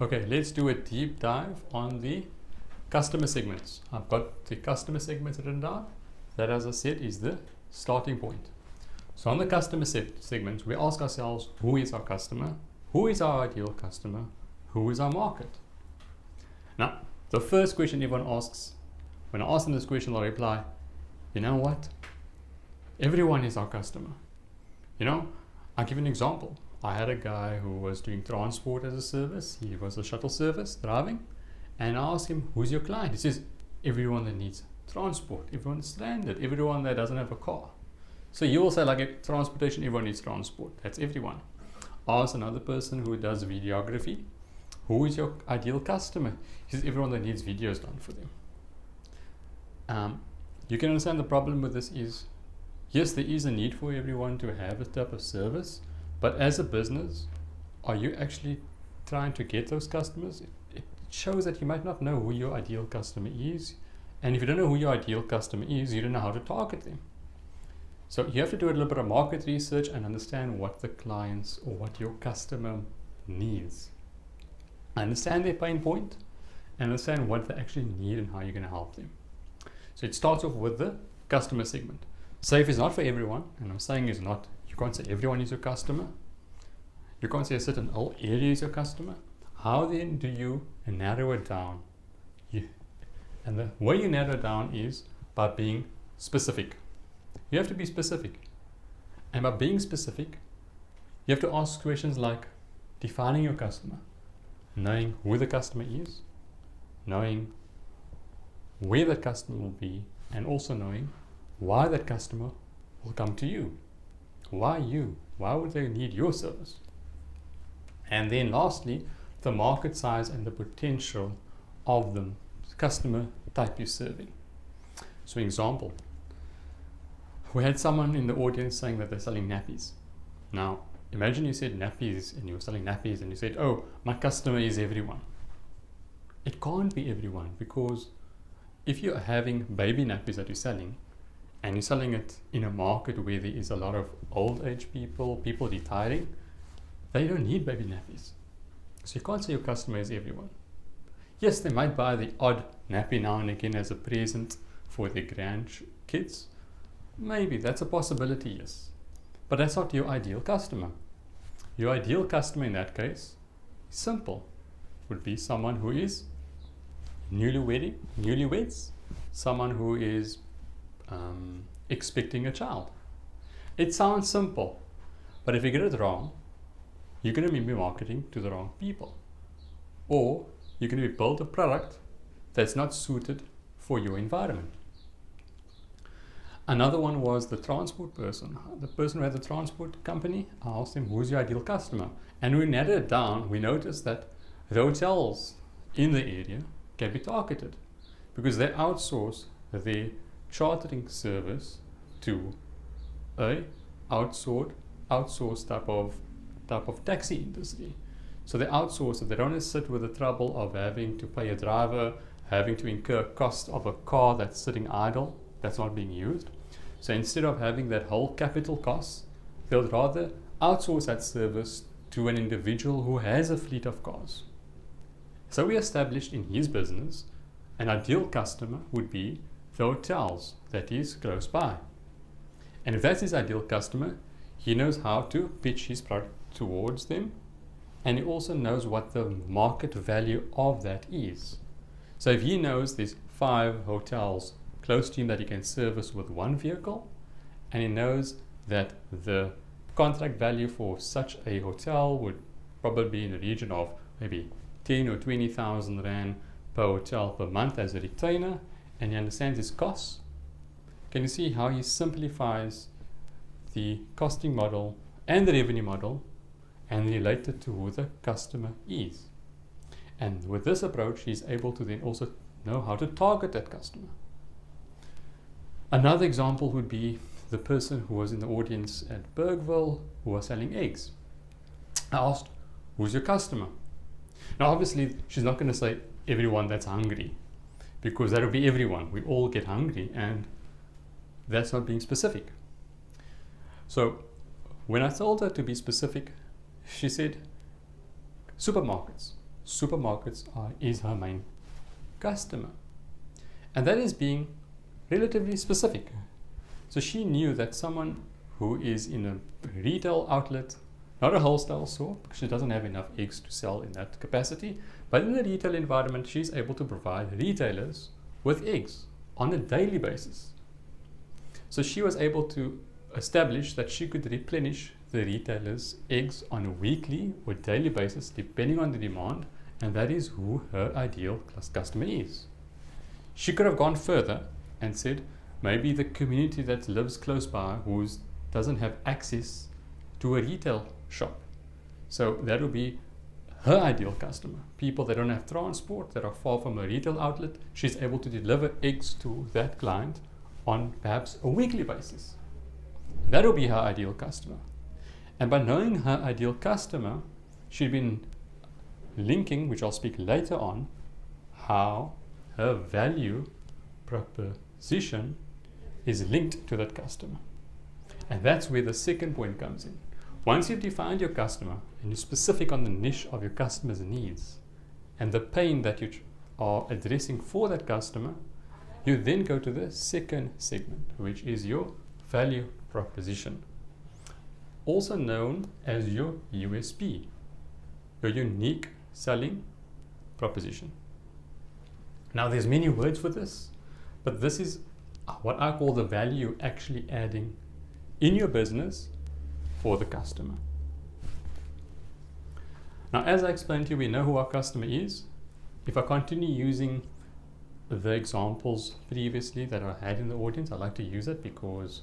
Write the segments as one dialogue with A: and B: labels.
A: Okay, let's do a deep dive on the customer segments. I've got the customer segments written down. That, as I said, is the starting point. So on the customer segments, we ask ourselves, who is our customer? Who is our ideal customer? Who is our market? Now, the first question everyone asks, when I ask them this question, they'll reply, you know what? Everyone is our customer. I'll give you an example. I had a guy who was doing transport as a service. He was a shuttle service driving. And I asked him, who's your client? He says, everyone that needs transport, everyone that's stranded, everyone that doesn't have a car. So you will say, like, a transportation, everyone needs transport. That's everyone. Ask another person who does videography, who is your ideal customer? He says, everyone that needs videos done for them. You can understand the problem with this is, yes, there is a need for everyone to have a type of service, but as a business, are you actually trying to get those customers? It shows that you might not know who your ideal customer is. And if you don't know who your ideal customer is, you don't know how to target them. So you have to do a little bit of market research and understand what the clients or what your customer needs. Understand their pain point and understand what they actually need and how you're going to help them. So it starts off with the customer segment. Safe is not for everyone, and I'm saying is not, you can't say everyone is your customer. You can't say a certain area is your customer. How then do you narrow it down? And the way you narrow it down is by being specific. You have to be specific. And by being specific, you have to ask questions like defining your customer, knowing who the customer is, knowing where the customer will be, and also knowing why that customer will come to you. Why you? Why would they need your service? And then lastly, the market size and the potential of the customer type you're serving. So example, we had someone in the audience saying that they're selling nappies. Now, imagine you said nappies and you were selling nappies and you said, oh, my customer is everyone. It can't be everyone, because if you're having baby nappies that you're selling, and you're selling it in a market where there is a lot of old age people retiring, they don't need baby nappies. So you can't say your customer is everyone. Yes, they might buy the odd nappy now and again as a present for their grandkids. Maybe, that's a possibility, yes. But that's not your ideal customer. Your ideal customer in that case is simple. Would be someone who is newlyweds, someone who is expecting a child. It sounds simple, but if you get it wrong, you're going to be marketing to the wrong people, or you're going to build a product that's not suited for your environment. Another one was the transport person. The person who had the transport company, I asked him, who's your ideal customer? And we narrowed it down. We noticed that the hotels in the area can be targeted because they outsource their chartering service to a outsourced type of taxi industry. So they outsource it. They don't sit with the trouble of having to pay a driver, having to incur cost of a car that's sitting idle, that's not being used. So instead of having that whole capital cost, they'll rather outsource that service to an individual who has a fleet of cars. So we established in his business an ideal customer would be the hotels that is close by. And if that's his ideal customer, he knows how to pitch his product towards them, and he also knows what the market value of that is. So if he knows there's 5 hotels close to him that he can service with one vehicle, and he knows that the contract value for such a hotel would probably be in the region of maybe 10 or 20,000 Rand per hotel per month as a retainer, and he understands his costs, can you see how he simplifies the costing model and the revenue model and relate it to who the customer is? And with this approach, he's able to then also know how to target that customer. Another example would be the person who was in the audience at Bergville who was selling eggs. I asked, who's your customer? Now obviously she's not going to say everyone that's hungry, because that would be everyone. We all get hungry, and that's not being specific. So when I told her to be specific, she said supermarkets. supermarkets is her main customer. And that is being relatively specific. So she knew that someone who is in a retail outlet, not a wholesale store, because she doesn't have enough eggs to sell in that capacity, but in the retail environment, she's able to provide retailers with eggs on a daily basis. So she was able to establish that she could replenish the retailers' eggs on a weekly or daily basis, depending on the demand, and that is who her ideal customer is. She could have gone further and said, maybe the community that lives close by who doesn't have access to a retail shop. So that will be her ideal customer. People that don't have transport, that are far from a retail outlet, she's able to deliver eggs to that client on perhaps a weekly basis. That will be her ideal customer. And by knowing her ideal customer, she'd been linking, which I'll speak later on, how her value proposition is linked to that customer. And that's where the second point comes in. Once you've defined your customer and you're specific on the niche of your customer's needs and the pain that you are addressing for that customer, you then go to the second segment, which is your value proposition, also known as your USP, your unique selling proposition. Now there's many words for this, but this is what I call the value actually adding in your business for the customer. Now, as I explained to you, we know who our customer is. If I continue using the examples previously that I had in the audience, I like to use it because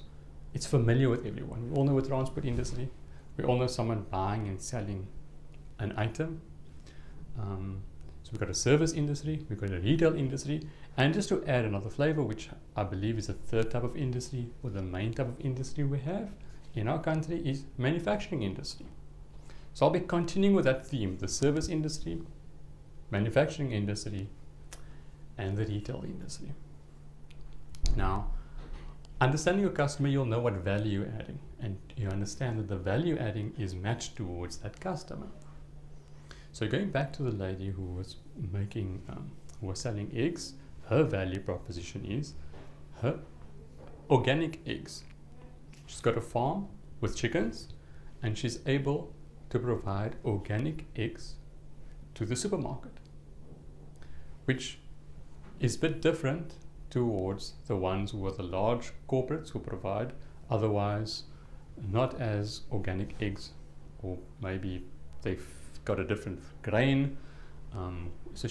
A: it's familiar with everyone. We all know the transport industry. We all know someone buying and selling an item. So we've got a service industry, we've got a retail industry, and just to add another flavor, which I believe is the third type of industry, or the main type of industry we have in our country, is manufacturing industry. So I'll be continuing with that theme, the service industry, manufacturing industry, and the retail industry. Now, understanding your customer, you'll know what value you're adding, and you understand that the value adding is matched towards that customer. So going back to the lady who was who was selling eggs, her value proposition is her organic eggs. She's got a farm with chickens, and she's able to provide organic eggs to the supermarket, which is a bit different towards the ones who are the large corporates who provide otherwise not as organic eggs, or maybe they've got a different grain. So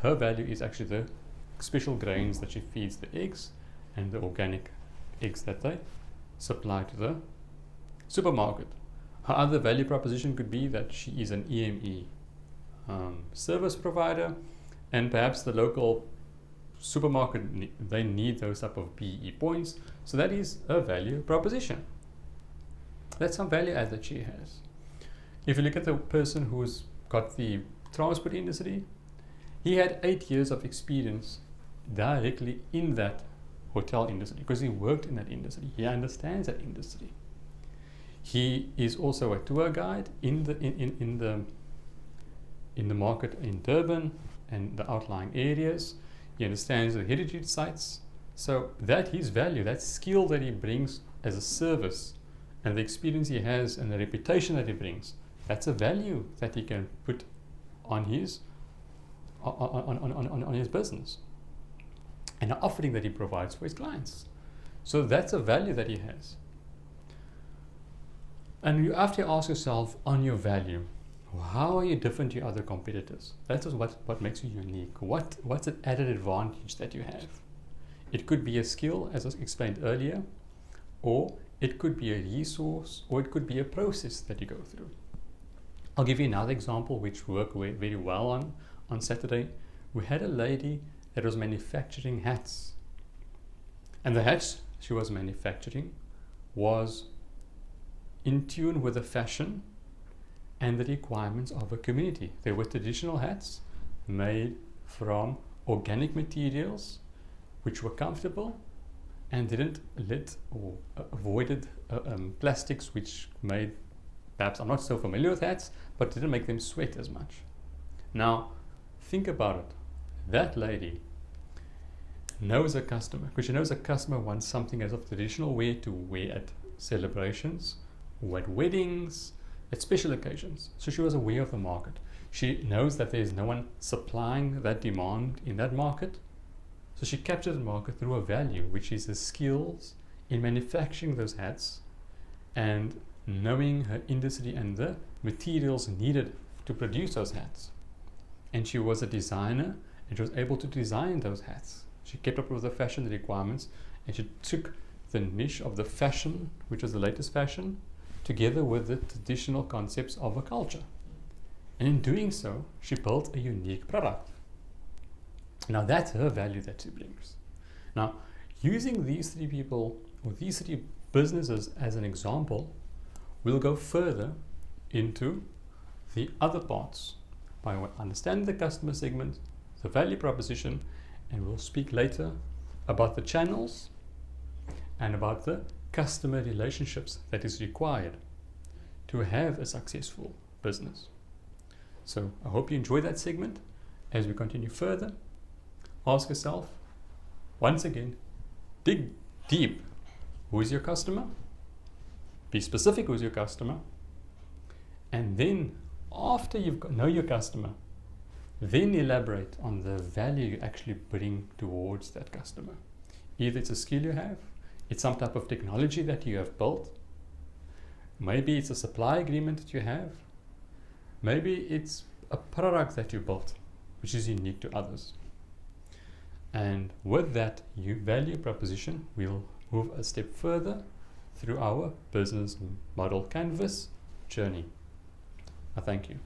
A: her value is actually the special grains that she feeds the eggs and the organic eggs that they supply to the supermarket. Her other value proposition could be that she is an EME service provider, and perhaps the local supermarket, they need those type of BE points. So that is a value proposition. That's some value add that she has. If you look at the person who's got the transport industry, he had 8 years of experience directly in that hotel industry because he worked in that industry. He understands that industry. He is also a tour guide in the market in Durban and the outlying areas. He understands the heritage sites. So that his value, that skill that he brings as a service, and the experience he has and the reputation that he brings, that's a value that he can put on his on his business, and the offering that he provides for his clients. So that's a value that he has. And you have to ask yourself, on your value, how are you different to your other competitors? That is what makes you unique. What's an added advantage that you have? It could be a skill, as I explained earlier, or it could be a resource, or it could be a process that you go through. I'll give you another example which worked very well on Saturday. We had a lady that was manufacturing hats. And the hats she was manufacturing was in tune with the fashion and the requirements of a community. They were traditional hats made from organic materials which were comfortable and didn't avoided plastics which made, perhaps I'm not so familiar with hats, but didn't make them sweat as much. Now, think about it. That lady knows a customer, because she knows a customer wants something as of traditional wear to wear at celebrations, or at weddings, at special occasions. So she was aware of the market. She knows that there's no one supplying that demand in that market. So she captured the market through a value, which is the skills in manufacturing those hats and knowing her industry and the materials needed to produce those hats. And she was a designer, and she was able to design those hats. She kept up with the fashion requirements, and she took the niche of the fashion, which was the latest fashion, together with the traditional concepts of a culture. And in doing so, she built a unique product. Now that's her value that she brings. Now, using these three people, or these three businesses as an example, we'll go further into the other parts by understanding the customer segment, the value proposition, and we'll speak later about the channels and about the customer relationships that is required to have a successful business. So I hope you enjoy that segment. As we continue further, ask yourself, once again, dig deep. Who is your customer? Be specific who's your customer. And then after know your customer, then elaborate on the value you actually bring towards that customer. Either it's a skill you have, it's some type of technology that you have built, maybe it's a supply agreement that you have, maybe it's a product that you built which is unique to others. And with that value proposition, we'll move a step further through our business model canvas journey. I thank you.